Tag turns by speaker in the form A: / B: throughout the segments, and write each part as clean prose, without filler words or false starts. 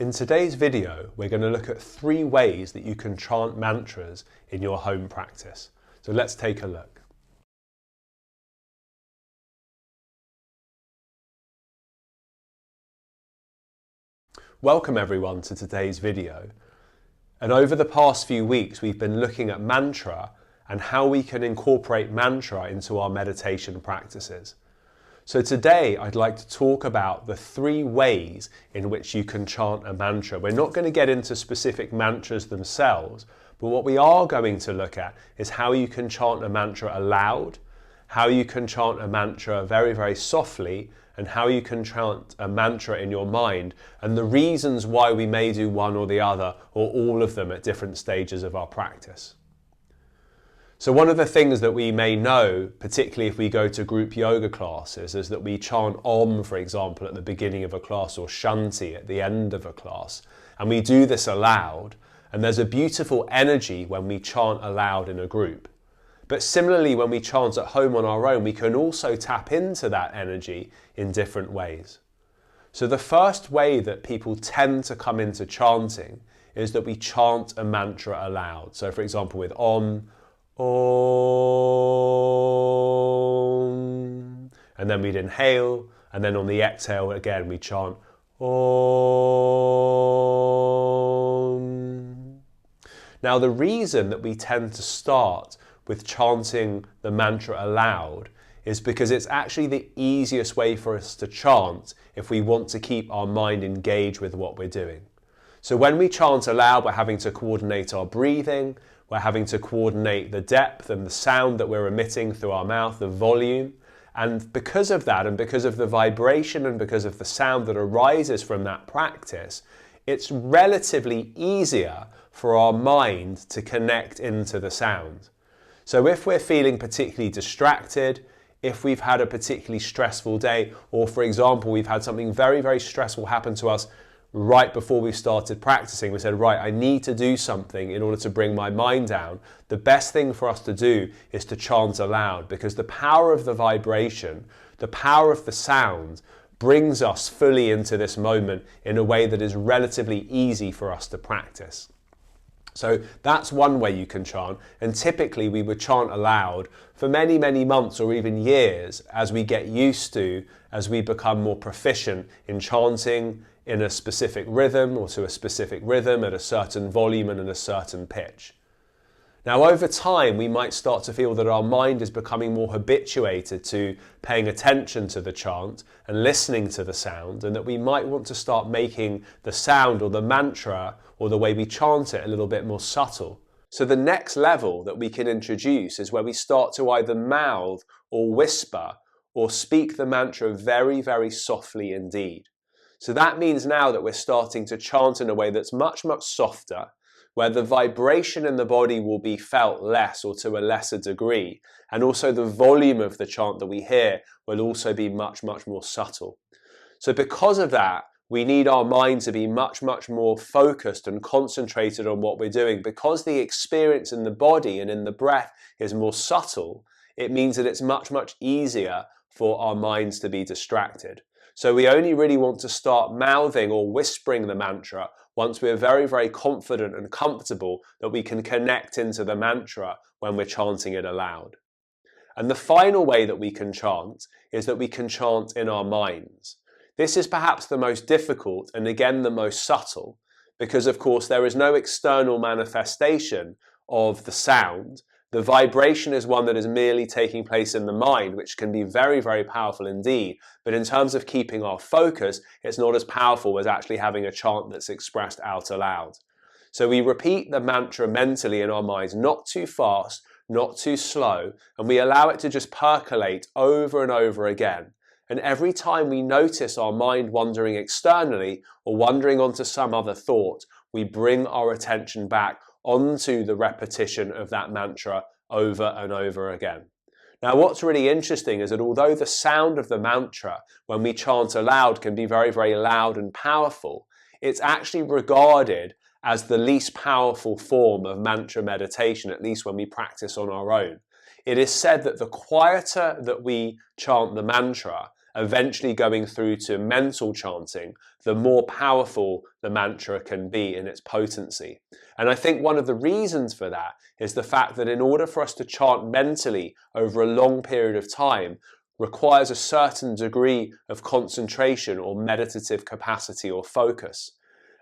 A: In today's video, we're going to look at 3 ways that you can chant mantras in your home practice. So let's take a look. Welcome everyone to today's video. And over the past few weeks, we've been looking at mantra and how we can incorporate mantra into our meditation practices. So today I'd like to talk about the 3 ways in which you can chant a mantra. We're not going to get into specific mantras themselves, but what we are going to look at is how you can chant a mantra aloud, how you can chant a mantra very, very softly, and how you can chant a mantra in your mind, and the reasons why we may do one or the other, or all of them at different stages of our practice. So one of the things that we may know, particularly if we go to group yoga classes, is that we chant Om, for example, at the beginning of a class, or Chanting at the end of a class. And we do this aloud, and there's a beautiful energy when we chant aloud in a group. But similarly, when we chant at home on our own, we can also tap into that energy in different ways. So the first way that people tend to come into chanting is that we chant a mantra aloud. So for example, with Om, Om, and then we'd inhale, and then on the exhale again we chant Om. Now the reason that we tend to start with chanting the mantra aloud is because it's actually the easiest way for us to chant if we want to keep our mind engaged with what we're doing. So when we chant aloud, we're having to coordinate our breathing, we're having to coordinate the depth and the sound that we're emitting through our mouth, the volume. And because of that, and because of the vibration and because of the sound that arises from that practice, it's relatively easier for our mind to connect into the sound. So if we're feeling particularly distracted, if we've had a particularly stressful day, or for example, we've had something very, very stressful happen to us right before we started practicing, we said, right, I need to do something in order to bring my mind down. The best thing for us to do is to chant aloud, because the power of the vibration, the power of the sound brings us fully into this moment in a way that is relatively easy for us to practice. So that's one way you can chant, and typically we would chant aloud for many, many months or even years as we get used to, as we become more proficient in chanting in a specific rhythm or to a specific rhythm at a certain volume and at a certain pitch. Now over time we might start to feel that our mind is becoming more habituated to paying attention to the chant and listening to the sound, and that we might want to start making the sound or the mantra or the way we chant it a little bit more subtle. So the next level that we can introduce is where we start to either mouth or whisper or speak the mantra very, very softly indeed. So that means now that we're starting to chant in a way that's much, much softer, where the vibration in the body will be felt less or to a lesser degree, and also the volume of the chant that we hear will also be much, much more subtle. So because of that, we need our mind to be much, much more focused and concentrated on what we're doing. Because the experience in the body and in the breath is more subtle, it means that it's much, much easier for our minds to be distracted. So we only really want to start mouthing or whispering the mantra once we're very, very confident and comfortable that we can connect into the mantra when we're chanting it aloud. And the final way that we can chant is that we can chant in our minds. This is perhaps the most difficult and again the most subtle, because of course there is no external manifestation of the sound. The vibration is one that is merely taking place in the mind, which can be very, very powerful indeed. But in terms of keeping our focus, it's not as powerful as actually having a chant that's expressed out aloud. So we repeat the mantra mentally in our minds, not too fast, not too slow, and we allow it to just percolate over and over again. And every time we notice our mind wandering externally or wandering onto some other thought, we bring our attention back onto the repetition of that mantra over and over again. Now what's really interesting is that although the sound of the mantra when we chant aloud can be very, very loud and powerful, it's actually regarded as the least powerful form of mantra meditation, at least when we practice on our own. It is said that the quieter that we chant the mantra eventually going through to mental chanting, the more powerful the mantra can be in its potency. And I think one of the reasons for that is the fact that in order for us to chant mentally over a long period of time requires a certain degree of concentration or meditative capacity or focus.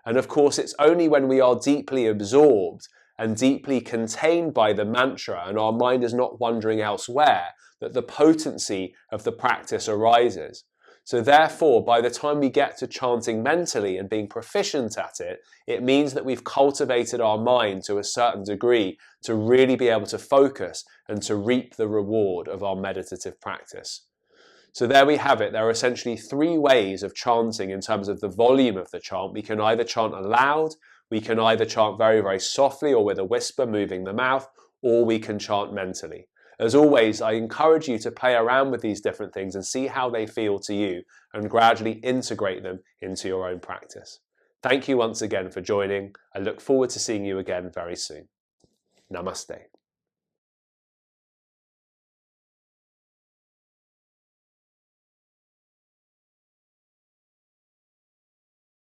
A: And of course, it's only when we are deeply absorbed and deeply contained by the mantra and our mind is not wandering elsewhere that the potency of the practice arises. So therefore, by the time we get to chanting mentally and being proficient at it, it means that we've cultivated our mind to a certain degree to really be able to focus and to reap the reward of our meditative practice. So there we have it. There are essentially three ways of chanting in terms of the volume of the chant. We can either chant aloud, we can either chant very, very softly or with a whisper moving the mouth, or we can chant mentally. As always, I encourage you to play around with these different things and see how they feel to you and gradually integrate them into your own practice. Thank you once again for joining. I look forward to seeing you again very soon. Namaste.